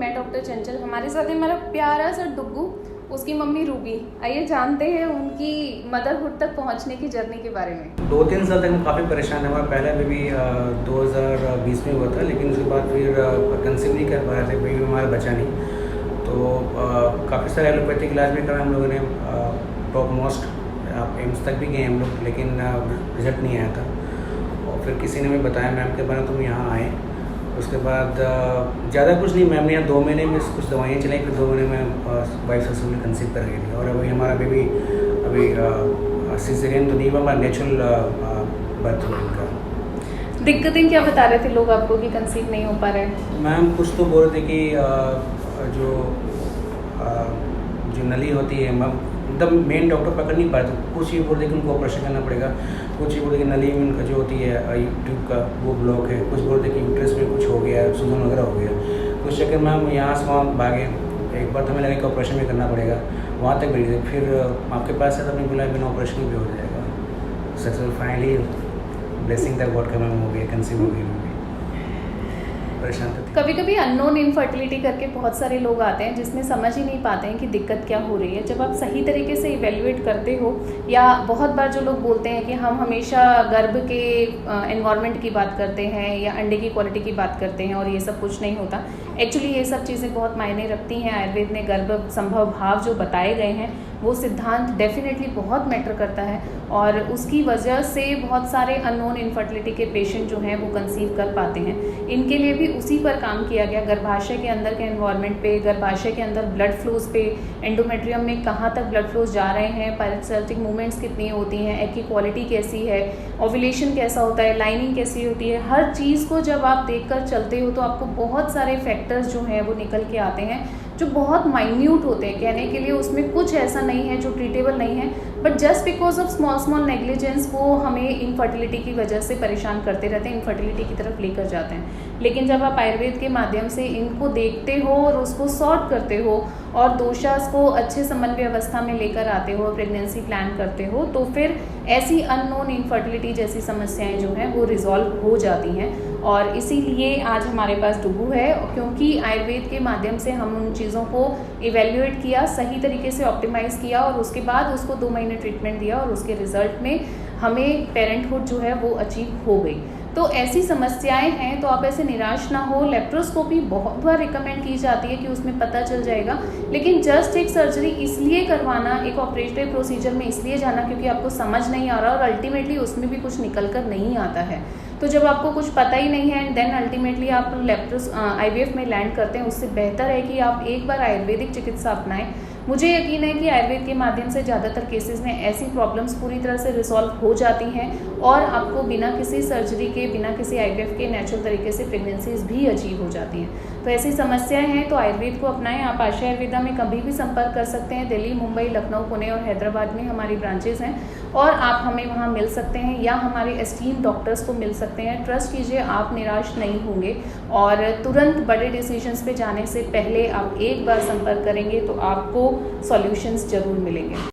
मैं डॉक्टर चंचल। हमारे साथ है हमारा प्यारा सा डुग्गू, उसकी मम्मी रूबी। आइए जानते हैं उनकी मदरहुड तक पहुंचने की जर्नी के बारे में। 2-3 साल तक हम काफ़ी परेशान है। हमारा पहला बेबी 2020 में हुआ था, लेकिन उसके बाद फिर कंसीव नहीं कर पा रहे थे, बेबी हमारा बचा नहीं। तो काफ़ी सारे एलोपैथिक इलाज भी करा हम लोगों ने, टॉप मोस्ट एम्स तक भी गए हम लोग, लेकिन रिजल्ट नहीं आया था। और फिर किसी ने हमें बताया, मैम के बारे तुम यहाँ आए। उसके बाद ज़्यादा कुछ नहीं, मैम ने यहाँ 2 महीने में कुछ दवाइयाँ चलाई, फिर 2 महीने में वाइफ सक्सेसफुली कंसीव कर गई थी। और अभी हमारा बेबी अभी सिजेरियन तो नहीं हुआ, हमारा नेचुरल बर्थ हुआ इनका। दिक्कतें क्या बता रहे थे लोग आपको कि कंसीव नहीं हो पा रहे? मैम कुछ तो बोल रहे थे कि जो नली होती है, मैम एकदम मेन डॉक्टर पकड़ नहीं पाए, तो कुछ ये बोल रहे कि उनको ऑपरेशन करना पड़ेगा, कुछ ये बोल रहे कि नली में उनका जो होती है ट्यूब का वो ब्लॉक है, कुछ बोल रहे कि यूट्रस में कुछ हो गया, सूजन वगैरह हो गया। कुछ चक्कर में हम यहाँ से वहाँ भागे। एक बार तो हमें लगा कि ऑपरेशन भी करना पड़ेगा, वहाँ तक भेज दिए। फिर आपके पास से तब बोला बिना ऑपरेशन भी हो जाएगा। Successful finally blessing the God का मैम हो गया, कंसीव हो गई। परेशान थे। कभी कभी अननोन इनफर्टिलिटी करके बहुत सारे लोग आते हैं जिसमें समझ ही नहीं पाते हैं कि दिक्कत क्या हो रही है। जब आप सही तरीके से इवेल्युएट करते हो, या बहुत बार जो लोग बोलते हैं कि हम हमेशा गर्भ के एनवायरनमेंट की बात करते हैं या अंडे की क्वालिटी की बात करते हैं और ये सब कुछ नहीं होता। एक्चुअली ये सब चीज़ें बहुत मायने रखती हैं। आयुर्वेद ने गर्भ संभव भाव जो बताए गए हैं वो सिद्धांत डेफिनेटली बहुत मैटर करता है, और उसकी वजह से बहुत सारे अननोन इनफर्टिलिटी के पेशेंट जो हैं वो कंसीव कर पाते हैं। इनके लिए भी उसी पर काम किया गया, गर्भाशय के अंदर के एनवायरनमेंट पे, गर्भाशय के अंदर ब्लड फ्लोज पे, एंडोमेट्रियम में कहाँ तक ब्लड फ्लोज जा रहे हैं, पैरासिटिक मूवमेंट्स कितनी होती हैं, एग की क्वालिटी कैसी है, ओव्यूलेशन कैसा होता है, लाइनिंग कैसी होती है। हर चीज़ को जब आप देखकर चलते हो तो आपको बहुत सारे फैक्टर्स जो हैं वो निकल के आते हैं जो बहुत माइन्यूट होते हैं। कहने के लिए उसमें कुछ ऐसा नहीं है जो ट्रीटेबल नहीं है, but just because of small negligence वो हमें इनफर्टिलिटी की वजह से परेशान करते रहते हैं, इनफर्टिलिटी की तरफ लेकर जाते हैं। लेकिन जब आप आयुर्वेद के माध्यम से इनको देखते हो और उसको सॉर्ट करते हो और दोषास को अच्छे समन्वय अवस्था में लेकर आते हो, प्रेगनेंसी प्लान करते हो, तो फिर ऐसी अननोन इनफर्टिलिटी जैसी समस्याएं जो हैं वो रिजॉल्व हो जाती हैं। और इसीलिए आज हमारे पास डुग्गू है, क्योंकि आयुर्वेद के माध्यम से हम उन चीज़ों को इवेल्युएट किया, सही तरीके से ऑप्टिमाइज़ किया और उसके बाद उसको 2 महीने ट्रीटमेंट दिया और उसके रिजल्ट में हमें पेरेंटहुड जो है वो अचीव हो गई। तो ऐसी समस्याएं हैं तो आप ऐसे निराश ना हो। लेप्रोस्कोपी बहुत बार रिकमेंड की जाती है कि उसमें पता चल जाएगा, लेकिन जस्ट एक सर्जरी इसलिए करवाना, एक ऑपरेटिव प्रोसीजर में इसलिए जाना क्योंकि आपको समझ नहीं आ रहा और अल्टीमेटली उसमें भी कुछ निकल कर नहीं आता है। तो जब आपको कुछ पता ही नहीं है एंड देन अल्टीमेटली आप IVF में लैंड करते हैं, उससे बेहतर है कि आप एक बार आयुर्वेदिक चिकित्सा अपनाएं। मुझे यकीन है कि आयुर्वेद के माध्यम से ज़्यादातर केसेस में ऐसी प्रॉब्लम्स पूरी तरह से रिसॉल्व हो जाती हैं और आपको बिना किसी सर्जरी के, बिना किसी IVF के नेचुरल तरीके से प्रेगनेंसीज भी अचीव हो जाती हैं। तो ऐसी समस्याएं हैं तो आयुर्वेद को अपनाएं। आप आशा आयुर्वेदा में कभी भी संपर्क कर सकते हैं। दिल्ली, मुंबई, लखनऊ, पुणे और हैदराबाद में हमारी ब्रांचेज हैं और आप हमें वहाँ मिल सकते हैं या हमारे एस्टीम डॉक्टर्स को मिल सकते हैं। ट्रस्ट कीजिए, आप निराश नहीं होंगे और तुरंत बड़े डिसीजंस पे जाने से पहले आप एक बार संपर्क करेंगे तो आपको सॉल्यूशंस जरूर मिलेंगे।